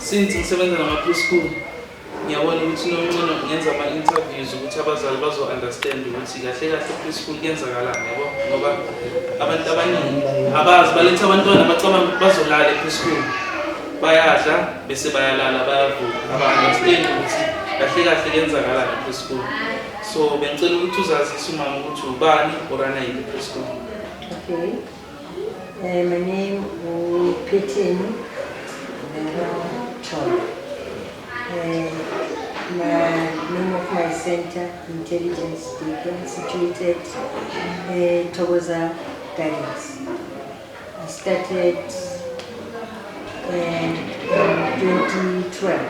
since ngisebenza nama-preschool ngiyabona ukuthi nomncane ngenza ama-interviews ukuthi abazali bazo-understand ukuthi kahle kahle preschool kuyenzakalani yabo ngoba abantu abaningi abazi baletha abantwana bacabanga ukuthi bazolala e-preschool bayadla bese bayalala bayavuka aba-understand ukuthi kahle kahle kuyenzakalani e-preschool so bengicela ukuthi uzazise umama ukuthi ubani orana yini e-preschool. Okay. My name is Petini Chol. The name of my center, Intelligence Beacon, situated Togoza Gardens. I started in 2012.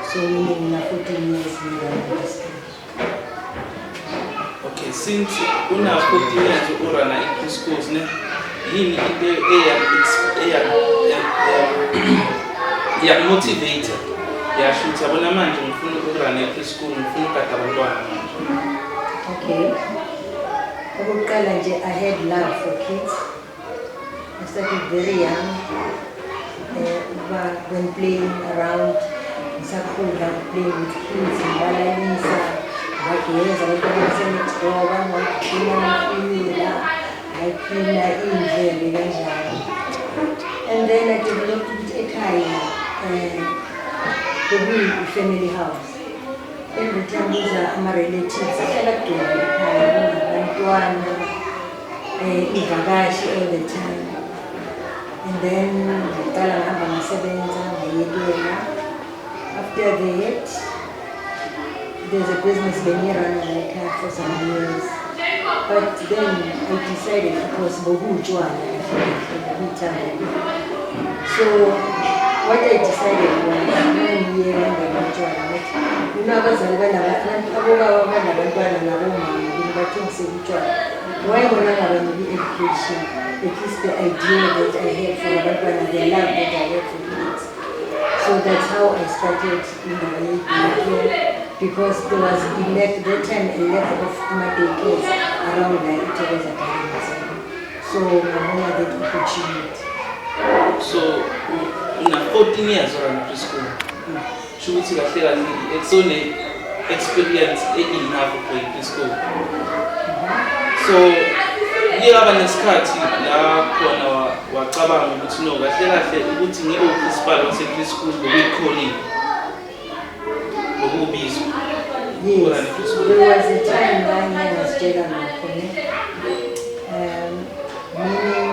So meaning 14 years in the industry. Okay, since una 14 years urana i-preschools ne yini into motivator yashuthi yabona manje ngifuna ukurana i-preschool ngifuna ukugada abantwana manje. Okay. Okokuqala nje I had love for kids. I started very young. When playing around ngisakhula playing with kids ngibalalisa ngageza abantwana next door bangaklina amafimila ngaklina indlebe kanjalo. And then I developed it ekhaya family house. Every time these ama-relatives ahlala kudala ekhaya kunabantwana ivakashi all the time. And then ngaqala ngihamba ngasebenza ngayekela. After that, there's a business benirana like for some years. But then I decided because bohujwana so what I decided was 1 year ngabantwana you know abazali banabantwana nabomama bathengise utshwala why bona ngabaniki education at least the idea that I had for abantwana the love that I had for kids. So that's how I started in the daycare because there was that time a lack of daycares around like Togoza Gardens. So I wanted that opportunity. So una 14 years orana preschool. Shukuthi kahle kahle eksone experience enough for preschool. So yaba nesikhathi la khona wacabanga ukuthi no kahle kahle ukuthi ngibe-principal wase-preschool ngokuyikholini ngokubizwa. Yes, there was a time when I was Jega Makone, meaning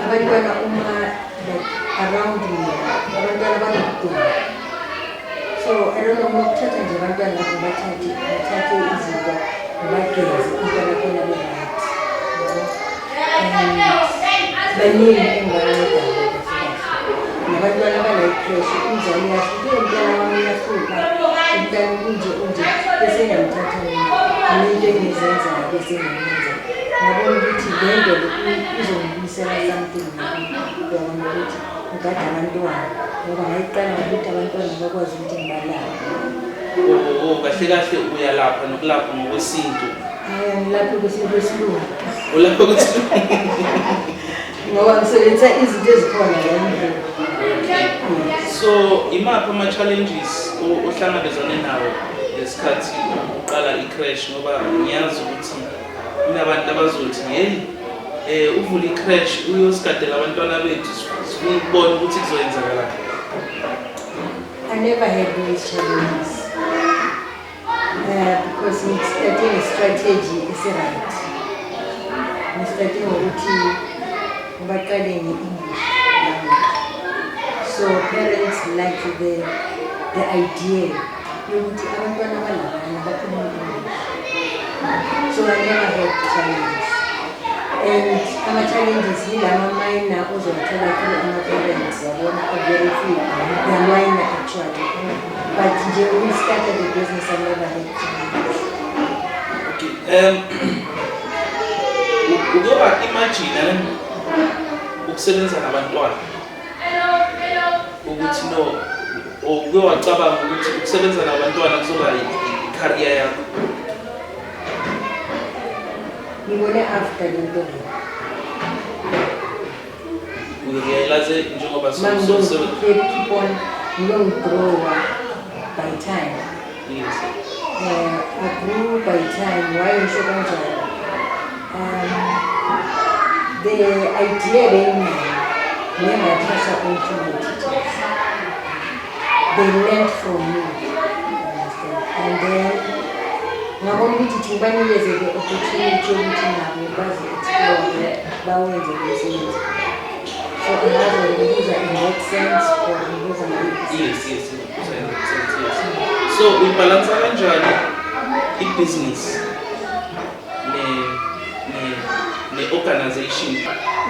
abantwana like around me, abantwana banokuduma. So I don't know ngokuthatha nje abantwana bathathe izinto bageze umntwana khona be-right. Baningi engibanceda nabantwana abala-crash umzali yahle umntwana wami uyahluka umntwana unje bese ngiyamthatha into engizenzayo bese ngiyenza ngabona ukuthi le nto izongibuyisela something ngiyabona ukuthi ngigade abantwana ngoba ngayiqala ngokuthi abantwana bakwazi ukuthi ngibalaphe. Kahle kahle uyalapha nokulapha ngokwesintu. Ngilapha kwesilungu. Ulapha kwesilungu. Ngoba ngisebenzisa izinto ezikhona la endlini. So imaphi ama-challenges ohlangabezane nawo ngesikhathi uqala i-crash ngoba ngiyazi ukuthi kunabantu abazothi hey uvula i-crash uyosigadela abantwana bethu sifuna ukubona ukuthi kuzoyenzakalani. I never had these challenges because it's starting a strategy is right. It's starting ukuthi baqale nge-English language. So parents like the idea yokuthi abantwana balabana bakhuluma English. So I never had challenges. And ama-challenges yilama minor ozothola kulo ama-parents yabona very few. They are minor actually. But nje we started the business and never had challenges. Okay. Uyoba imagine ukusebenza nabantwana ukuthi no uke wacabanga ukuthi ukusebenza nabantwana kuzoba i-career yakho. Ngibone after lento kaze njengoba keep on grow by time. yes I grew by time. Why you should the idea being never touch up into my teachers. They learned from me. And then now when we teach many years ago, opportunity to now because explore boundaries of this. So another user in that sense or user yes so we balance kanjani business ne organization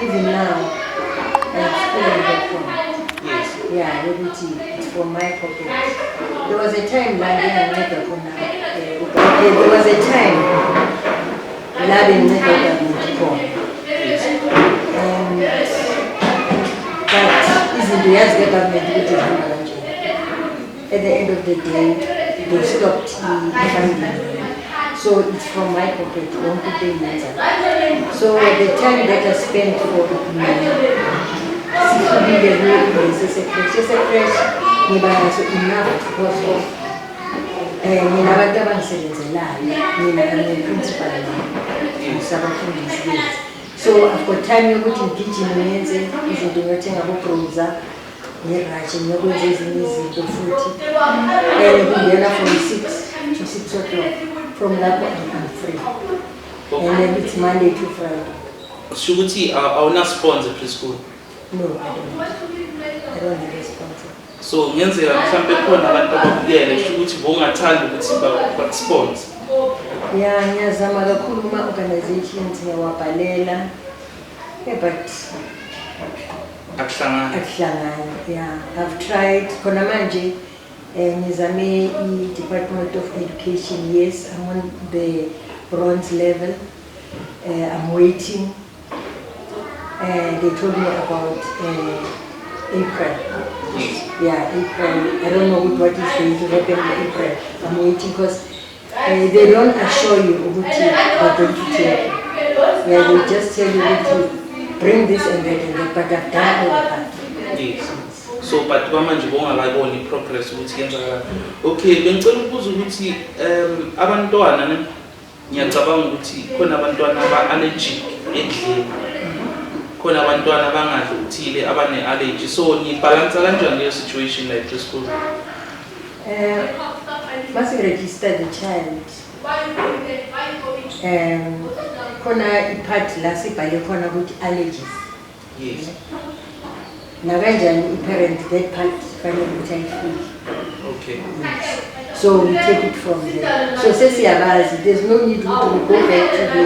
even now I'm still in that phone. yes Yeah, it's from my pocket. There was a time there was a time Laden never got phone. But isn't the US government which is at the end of the day they stopped funding. So it's from my pocket, won't pay later. So the time that I spent for enough because of mina abantu abangisebenzelayo mina principal sabafundi. So I've got time yokuthi ngigijime ngenze izinto ngiyothenga abo-browser ngerashi ngiyokwenza ezinye izinto futhi kungena from 6 to 6 o'clock. From that point I'm free. Okay. And then it's Monday to Friday. Shuguti awuna sponsor preschool. No, I don't have a sponsor. So ngenzeka mhlambe khona abantu abakuyele shukuthi bongathanda ukuthi bakusponsor. Yeah, ngiyazama kakhulu ama-organizations ngiyawabhalela. Yeah, but akuhlangani. Yeah, I've tried. Khona manje ngizame i-Department of Education. Yes, I'm on the bronze level. I'm waiting. They told me about April. Yeah, April. I don't know what is going to happen in April. I'm waiting because they don't assure you what they're going to tell you. Yeah, they just tell you to bring this and that, but I've done all that. Yes. So but manje bongakayiboni progress ukuthi yenzakala. Okay, bengicela ukubuza ukuthi abantwana ne ngiyacabanga ukuthi khona abantwana aba-allergic ekudleni. Khona abantwana abangadli uthile abane-allergy. So nibhalansa kanjani leyo situation like preschool? Must register the child. Khona ipart la sibhale khona ukuthi allergies. Yes. Nakanjani i-parent that part fanele ukuthi ayifike. Okay. So we take it from there. So sesiyabazi, there's no need to go back to the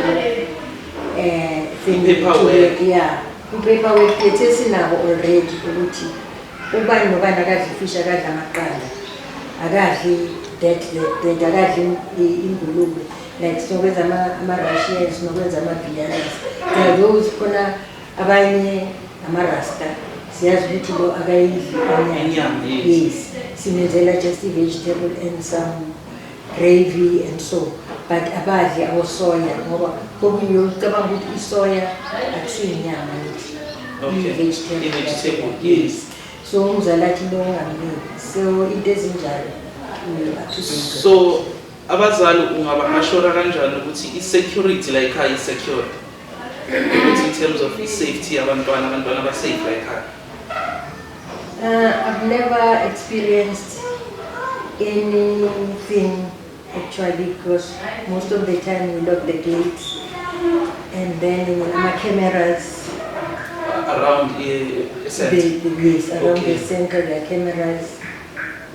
thing. Paperwork. Yeah. Paperwork yetesinabo already ukuthi ubani nobani akadli fish akadla amaqanda. Akadli that akadli ingulube. Like sinokwenza ama-Russians, sinokwenza ama-Vietnamese. There are those khona abanye ama-Rasta. Siyazi ukuthi lo akayidli inyama. Yes. Simenzela just vegetable and some gravy and so. But abadli abo-soya ngoba kokunye ucabanga ukuthi isoya akusiyinyama nje. Okay. Vegetable. Yes. So umzalathi lo ngamini. So into ezinjalo. So abazali ungaba-assure kanjani ukuthi i-security la ekhaya is-secure? In terms of safety abantwana aba-safe la ekhaya? I've never experienced anything actually because most of the time we lock the gates and then my cameras around the center. Yes, around Okay. the center there are cameras.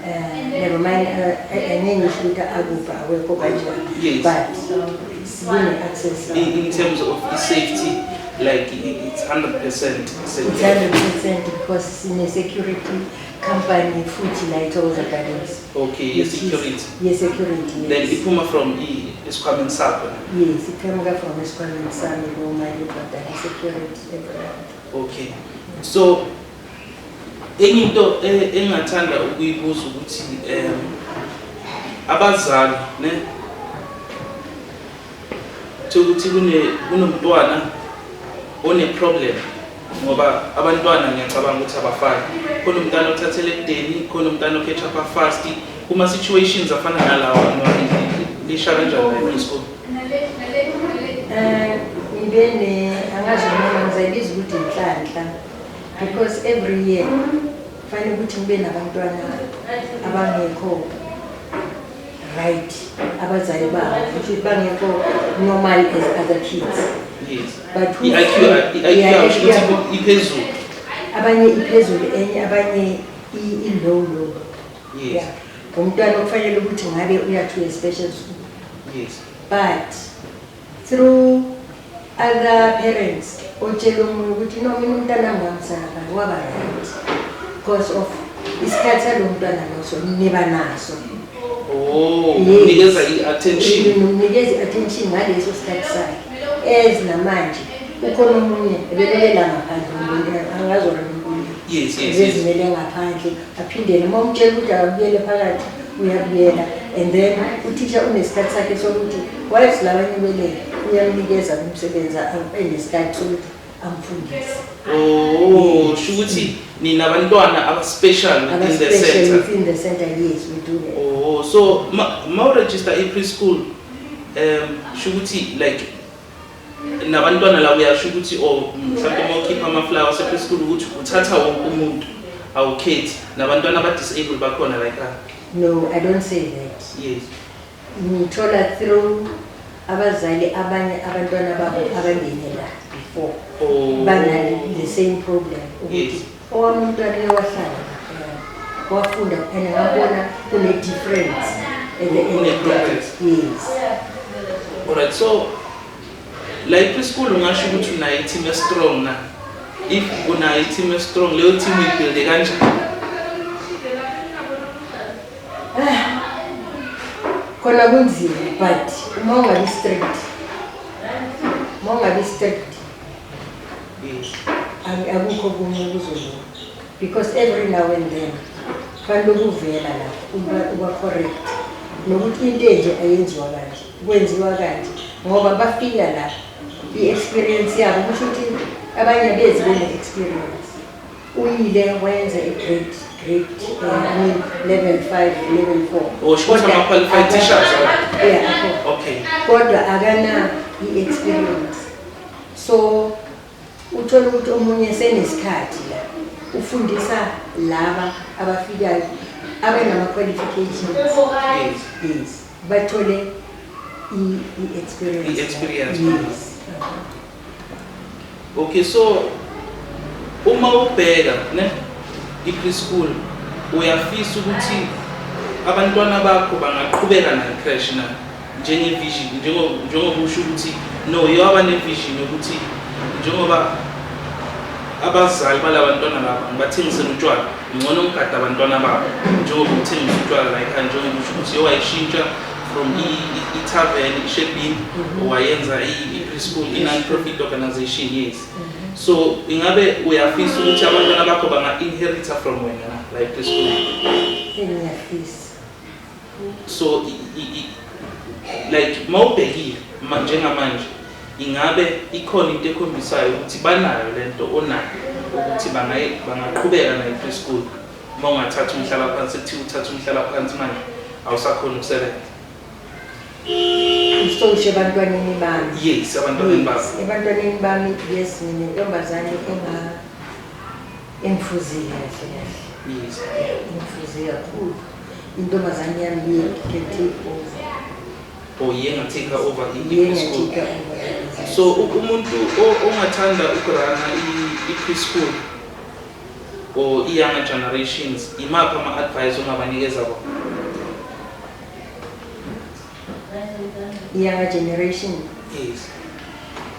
Never mind, Yes. but it's really access. In terms of the safety, like it's 100% It's secure. 100% because it's in a security company, Fuji Light all the gardens. Okay, yes, security. Yes, security. Yes. Then the Puma from is coming Sapa. Yes, it came from the school in Sami, but the security everywhere. Okay. So enye into engathanda ukuyibuza ukuthi abazali ne ukuthi kunomntwana one problem ngoba abantwana ngiyacabanga ukuthi abafani khona umntana othathele ekudeni khona umntana ocatch up fast kuma situations afana nalawa lisha kanjani la preschool ngibene angazi noma ngizayibiza ukuthi inhlanhla because every year fanele ukuthi ngibe nabantwana abangekho right abazali babo futhi bangekho normal as other kids. Yes. But IQ iphezulu. Abanye iphezulu enye abanye i-low. Yes. Umntwana kufanele ukuthi ngabe uya to a special school. Yes. But through other parents otshela umuntu ukuthi no mina umntwana ngamsaka waba right because of isikhathi lo mntwana loso niba naso. Oh, unikeza i-attention. Unikeza i-attention ngaleso sikhathi sakhe. Ez namanje ukhona umunye ebelele ngaphandle angazona umuntu. Yes. Ezimele ngaphandle aphindele uma umtshela ukuthi akubuyele phakathi uyabuyela and then uthisha unesikhathi sakhe sokuthi whilst labanye belele uyamnikeza umsebenzi enesikhathi sokuthi amfundise. Oh, shukuthi ninabantwana aba-special within the center. Within the center, yes, we do that. Oh, so ma register preschool shukuthi like nabantwana la uyasho ukuthi mhlawumbe mawukhipha ama-flowers preschool ukuthi uthatha wonke umuntu awukhethi nabantwana aba-disabled bakhona like that. No, I don't say that. Yes. Ngithola through abazali abanye abantwana babo abangenela before banalo the same problem ukuthi owami umntwana ewahlala wafunda and ngabona kune difference at the end of the yes. Alright, so like preschool ungasho ukuthi unayo team strong na if unayo team strong leyo team uyibuild kanjani? Khona kunzima but uma ungabi strict Yes. akukho kunye kuzolunga because every now and then fanele ukuvela la uba correct nokuthi into enje ayenziwa kanje kwenziwa kanje ngoba bafika la i-experience yabo kusho ukuthi abanye bezi bene-experience uyile wenza i-grade level 5 level 4 Kodwa ama-qualified teachers okay kodwa akana i-experience so uthola ukuthi omunye senesikhathi la ufundisa laba abafikayo abanama-qualifications yes bathole i-experience. Yes. Okay, so uma ubheka ne i-preschool uyafisa ukuthi abantwana bakho bangaqhubeka na-crash na njenge-vision njengoba usho ukuthi no yoba ne-vision yokuthi njengoba abazali balabantwana laba ngibathengisela utshwala ngcono ngigada abantwana babo njengoba uthengisa utshwala la ekhaya njengoba usho ukuthi yowayishintsha from i-tavern i-shebini wayenza i-preschool i-non-profit organization. Yes. So ingabe uyafisa ukuthi abantwana bakho banga-inherita from wena na like preschool? Ngiyafisa. So like mawubhekile njengamanje ingabe ikhona into ekhombisayo ukuthi banayo lento onayo ukuthi bangaqhubeka na i-preschool uma ungathatha umhlalaphansi ekuthiwa uthatha umhlalaphansi manje awusakhona ukusebenza? Usoshe ebantwaneni bami. Yes, abantwaneni bami. Ebantwaneni bami yes nginentombazane engifuzile kahle. Yes. Ngifuzile kakhulu. Intombazane yami take over. Yenga-take over i-preschool. So umuntu ongathanda ukurana i-preschool or i-younger generations imaphi ama-advice ongabanikeza bona? Younger generation, yes,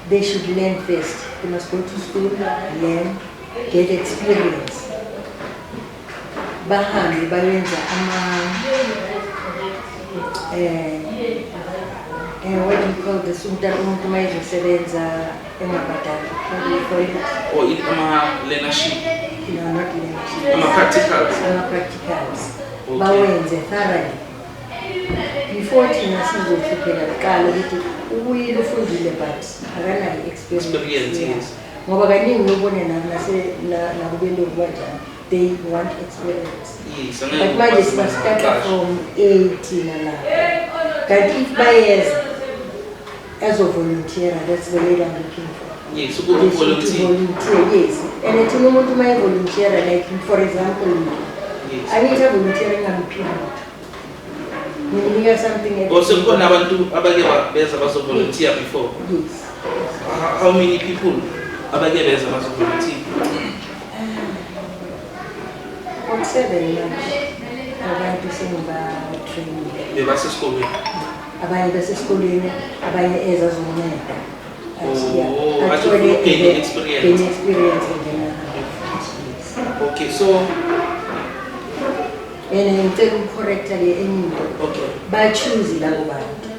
they should learn first. They must go to school, learn, get experience. Bahambe bayenza what do you call this? Umuntu mayizosebenza emabhadala. What do you call it? Or learnership? No, not learnership. Practicals. Practicals. Bawenze thoroughly. Before thina sizohlupheka kuqala ukuthi ubuyile ufundile but akanayo experience. Yes. ngoba kaningi ubone nakubelungu kanjani they want experience. Yes, But manje sibastart from 18 nalapho. Kanti if bayeza as a volunteer, that's the way I'm looking for. Yes, To volunteer, yes. And it's no more to my volunteer, like for example, yes. I need a volunteering on period. Meaning you have something. Also, when abantu abage beza bazo volunteer before. Yes. How many people abage beza bazo volunteer? About 7 months. Abantu simba training. Bebase esikolweni. Abanye basesikoleni, abanye ezazonceda. Oh, actually gain experience. Gain experience in Okay, so and ngicela correctly enye okay. ba choose labo bantu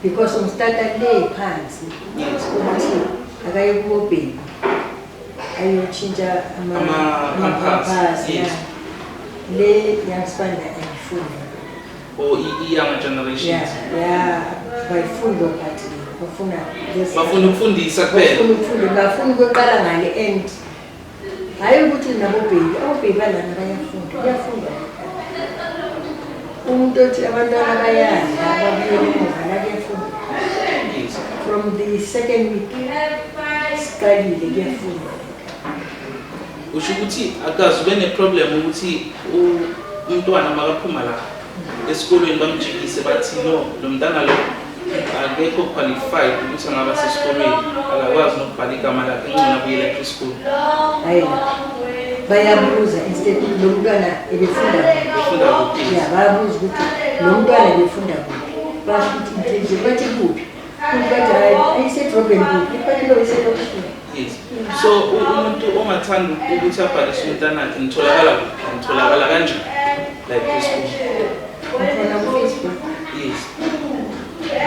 because umstata le phansi Yes. ukuthi akaye kubo baby ayochinja Pampers, yes. le yaspanda ayifunda Or young generations. yeah bayifunda but bafuna Bafuna ukufundisa kuphela. bafuna ukuqala ngale end hayi ukuthi nabo baby balana bayafunda umuntu othi abantwana bayadla babuyela emuva nakuyafunda Yes. from the second week siqalile kuyafunda Usho ukuthi akazi ube neproblem ukuthi umntwana makaphuma la esikolweni bamjikise bathi no lo mntana lo akekho qualified ukuthi angaba sesikolweni akakwazi nokubhala igama lakhe ngcono abuyele preschool. hayi bayabuza instead lo mntwana ebefunda Befunda kuphi? ya bayabuza ukuthi lo mntwana ebefunda kuphi basho ukuthi intelligent bathi kuphi bathi hayi ayisedrobheni kuphi ifanele iselokishini. Yes. So umuntu ongathanda ukuthi abhalise umntana wakhe nitholakala kanjani like preschool? Ukhona ku-Facebook, Yes.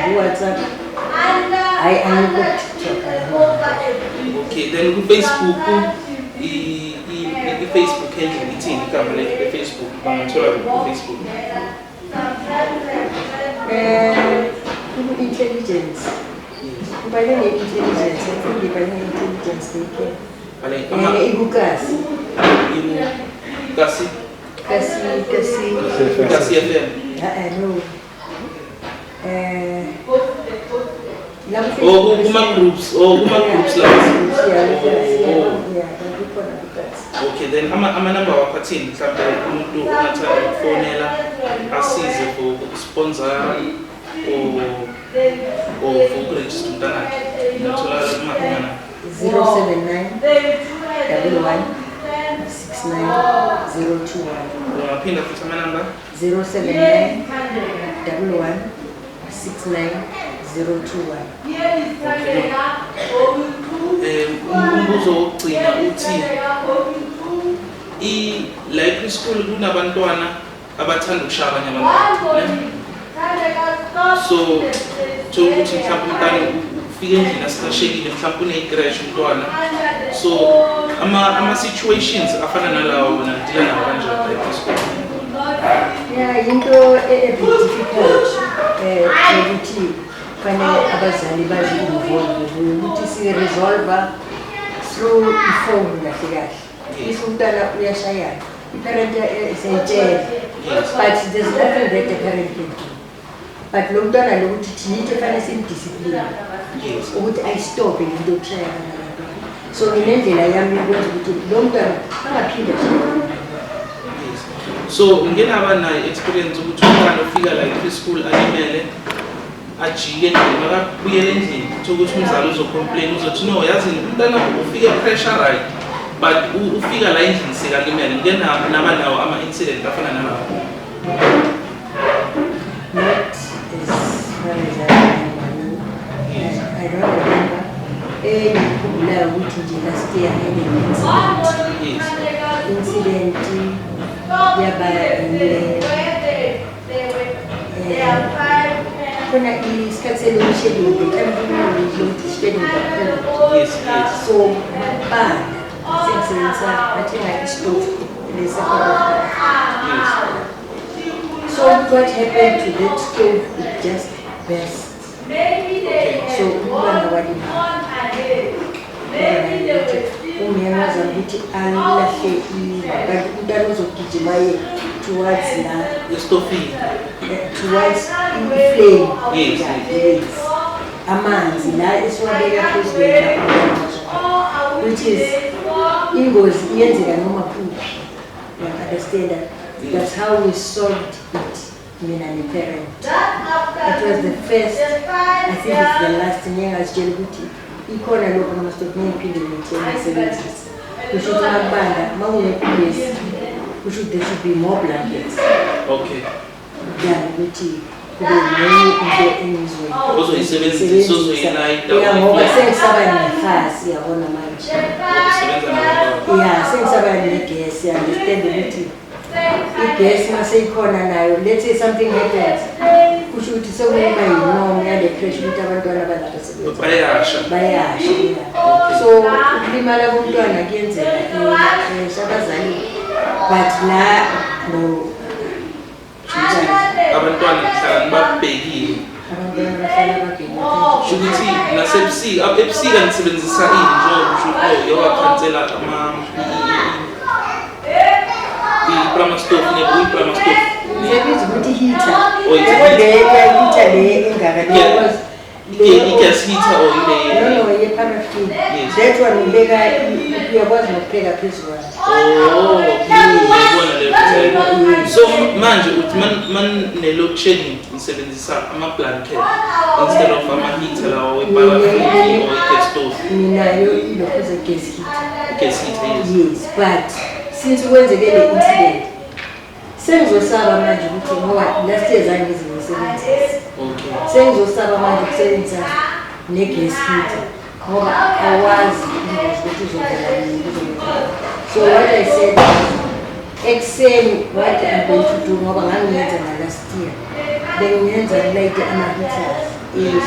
ku-WhatsApp, hayi ayikho-TikTok. Okay, then ku-Facebook i-Facebook endlini ithini igama le-Facebook bangathola ku-Facebook? Intelligence. Ibale nge-intelligence, I think ibale nge-intelligence they Vale, ibukasi. Kasi FM. no. Groups Okay, then ama-number wakwathini mhlawumbe umuntu ongathanda ukufonela asize for sponsor or for ukurejista umntana wakhe natholakala kumaphi? 079 11 69 021. Ungaphinda futhi ama-number? 079 11 69 021. Umbuzo wokugcina uthi la preschool kunabantwana abathanda ukushaya abanye abantwana. So ukuthi mhlawumbe umntana ufike endlini asiqashekile mhlawumbe une-crash umntwana. So ama-situations afana nalawo wona ngidila nawo kanjani la preschool? Yeah, into a bit difficult ukuthi fanele abazali bazi-involve ukuthi si-resolve through ifone kahle kahle. If umntwana uyashayana, i-parent siyayitshela, but there's nothing that the parent can do. But lo mntwana lo ukuthi thina fanele simdiscipline ukuthi ayistophe into yokushayana nabantwana. So nginendlela yami yokwenza ukuthi lo mntwana angaphinde ashayane. So ngenaba nayo experience ukuthi umntwana ufika la preschool alimele ajike endlini makabuyela endlini ukuthi umzali uzocomplain uzothi no yazi umntana ufike pressure right but ufika la endlini sekalimele ngenaba nawo ama-incident afana nalawo. Not as far as I don't remember. Ngikhumbula ukuthi nje last year incident yaba khona isikhathi selishedule ukuthi schedule kakhulu. So bana sisebenzisa bathenga istove lesekhona. So what happened to that stove? It just burst. So umntwana wali wazama ukuthi alahle kanti umntwana uzogijima ye towards la estofini. towards inflame. Yes. Yes. Amanzi la esiwabeka phezu kwena which is ingozi iyenzeka noma kuphi. You understand that? That's how we solved it. Mina ni parent. It was the first, I think it's the last nyanga asitshela ukuthi ikhona lokho nama stop ngiphinde ngitshela kusho ukuthi mabanda mawunekugesi kusho there should be more blankets. Okay. Than ukuthi kube nenye into enizwe. Ozoyisebenzisa ozoyinayita. Yeah, ngoba sengisaba nefasi yabona manje. Usebenza nabantu. Yeah, sengisaba negesi, understand ukuthi igesi mase ikhona nayo, let's say something happens. Kusho ukuthi sekuyima yinoma yale pressure ukuthi abantwana bazasebenza. Bayasha. So ukulimala komntwana kuyenzeka abazali but la no abantwana kuhlala babhekile. Abantwana bahlala babhekile. Shukuthi nasebusika ebusika nisebenzisa ini njengoba usho yowakhansela i-prama stove i-prama stove. Ngiyabiza ukuthi heater. Oh, it's a heater le engaka i-gas heater or ile. No, ye-paraffin. Yes. That one ubeka uyakwazi nokupheka phezulu kwayo. Oh, ngiyabona leyo. So manje uthi man load shedding nisebenzisa ama-blanket instead of ama-heater lawa we-paraffin or i-gas stove. Minayo ilokho ze-gas heater. Gas heater, yes. Yes, but since kwenzeke le incident sengizosaba manje ukuthi ngoba last year zange ngizimisebenzise. Okay. Sengizosaba manje ukusebenzisa ne-gas heater ngoba awazi ukuthi uzovela nini. So what I said ekuseni what I'm going to do ngoba ngangiyenza na last year bengiyenza like ama-heaters endlu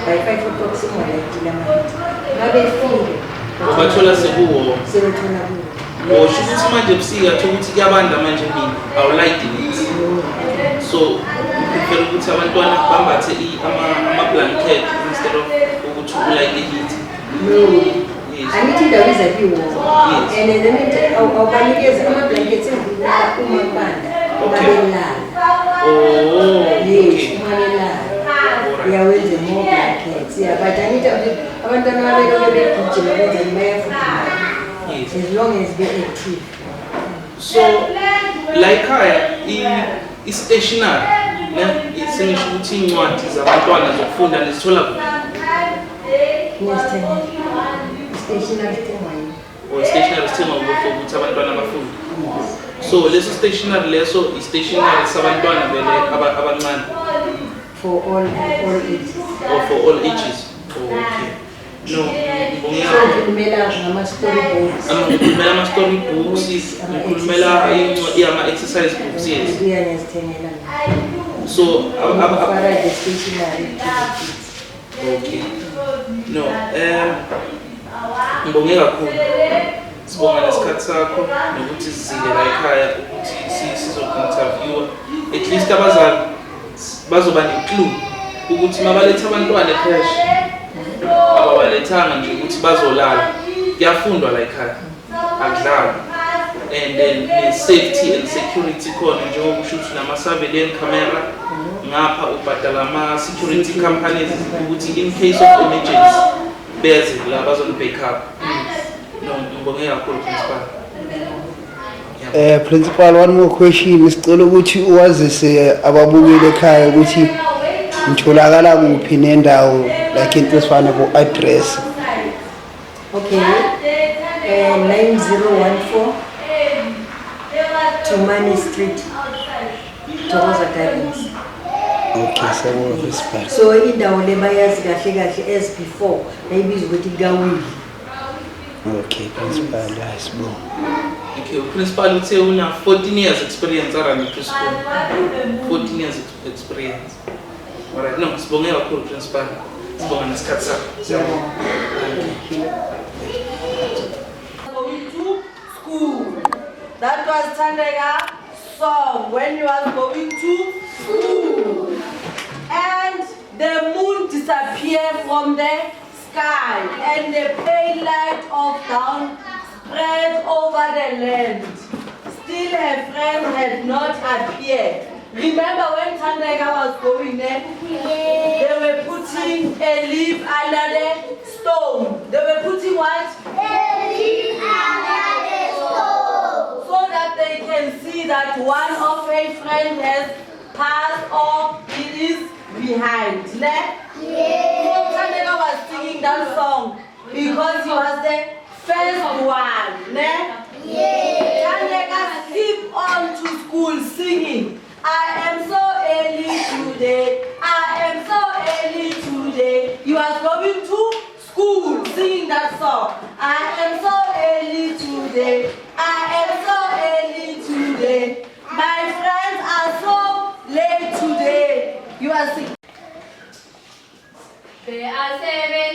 by 5 o'clock sengwalayitile ama-heater ngabefile Bathola sekuwo. sebethola kuwo. Sho ukuthi manje ebusika athola ukuthi kuyabanda manje mina awulayidi nithi. So kuphela ukuthi abantwana bambathe ama-blanket instead of ukuthi ulayide heat. No. Yes. Angithi indawo izakiwo. Yes. And then awubanikeza ama-blankets engilala uma kubanda babelala. Oh, Yes, okay. uma belala. Uyawenza more blankets. Yeah, but angithi abantwana babelokhu begijima benzani bayafudumala. Yes. As long as they're active. So la ekhaya i-stationary sengisho ukuthi iy'ncwadi zabantwana zokufunda nizithola kuphi? Nesithengela. Stationary thingwayo. Or stationary sithengwa for ukuthi abantwana bafunde. So leso stationary leso i-stationary sabantwana vele abancane. For all ages. Or for all ages. Oh, okay. No, So ngikhulumela ngama-storybooks. ngikhulumela ama-storybooks, ngikhulumela ama-exercise books, yes. Kuya ngiyazithengela. So Fara the stationary to the kids. okay. No, ngibonge kakhulu. Sibonga nesikhathi sakho nokuthi sizile la ekhaya ukuthi sizoku-interviewa. At least abazali bazoba ne-clue ukuthi mabaletha abantwana e-crash ababalethanga nje ukuthi bazolala. Kuyafundwa la ekhaya. Akudlalwa. And then ne-safety and security khona njengoba usho ukuthi nama-surveillance camera ngapha ubhadala ama-security companies ukuthi in case of emergency beze la bazoni-back up. No, ngibonge kakhulu principal. Principal, one more question. Sicela ukuthi uwazise ababukeli ekhaya ukuthi ngitholakala kuphi nendawo like into esifana ku-address. Okay. 9014 Tumani Street, Thokoza Gardens. Okay, so principal. So indawo le bayazi kahle kahle as before bayibizwa ukuthi Gawini. Okay, principal, ayisibonga. Okay, principal uthe una 14 years experience around the preschool. 14 years experience. Alright, no, sibonge kakhulu principal. Sibonga nesikhathi sakho. Siyabonga. Going to school. That was Tandega song when you are going to school. And the moon disappeared from the sky. sky and the pale light of dawn spread over the land. Still her friend had not appeared. Remember when Thandeka was going there? They were putting a leaf under the stone. They were putting what? A leaf under the stone. So that they can see that one of a friend has passed or it is behind. Ne? So Thandeka was singing that song because he was the first one. Ne? Thandeka skipped on to school singing, I am so early today, I am so early today. He was going to school singing that song. I am so early today, I am so early today. My friends are so late today. You are singing. There are 7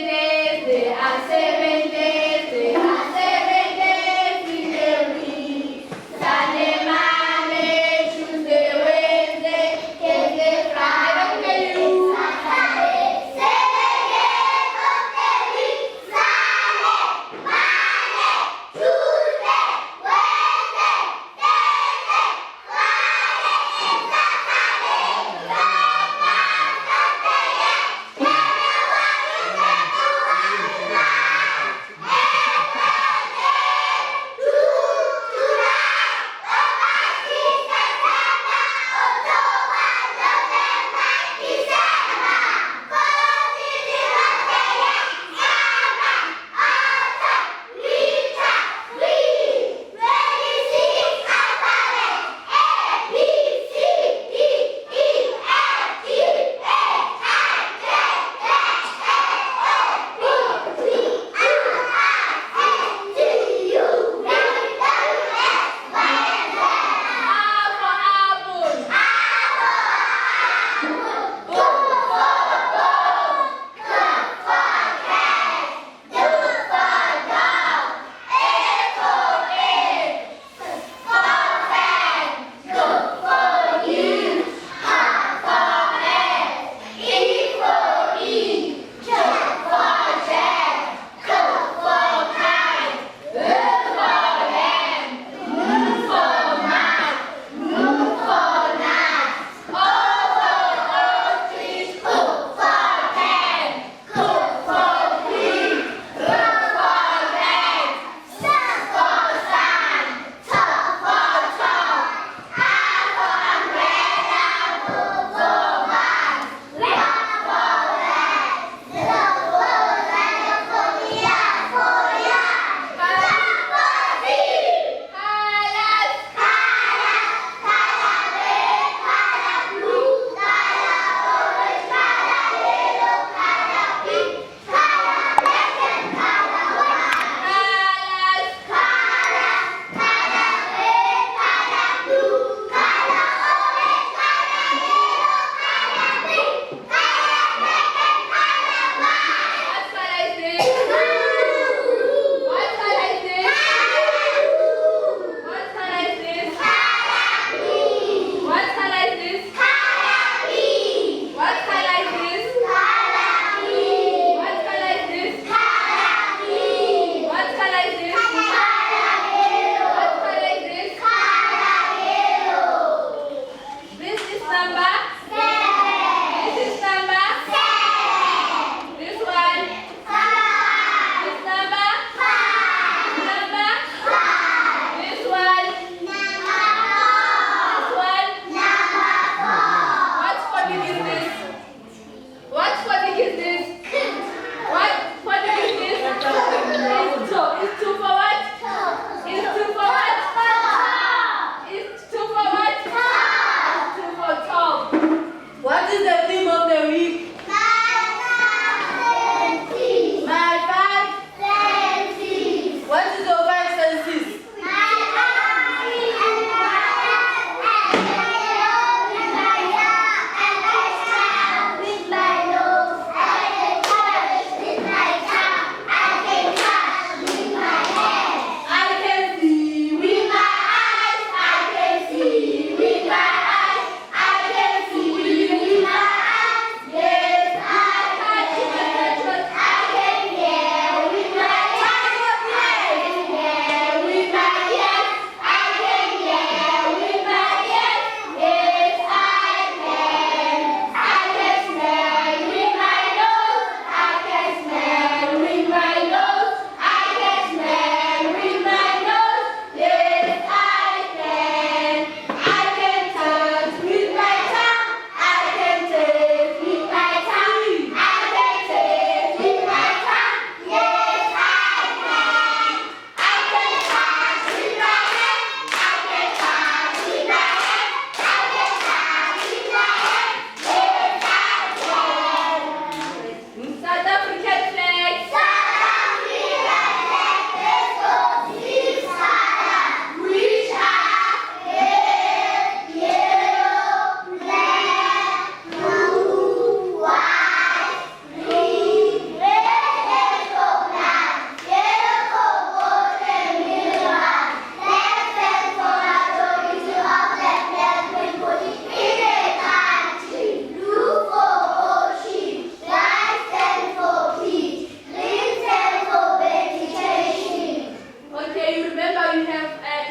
days, there are 7 days, there are 7 days in a week. Sunday, Monday, Tuesday, Wednesday, Thursday, Friday, Saturday. 7 days of the week. Sunday, Monday, Tuesday,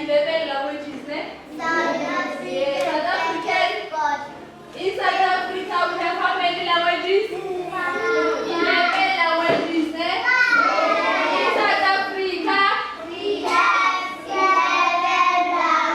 11 languages, ne? Yes, South African. In South Africa, we have how many languages? 11 languages, ne? In South Africa, which are another one.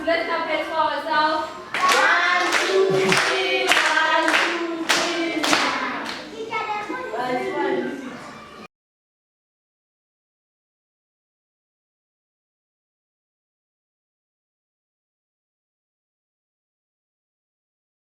Let's compare for ourselves. 1, 2, 3, 1, 2, 3.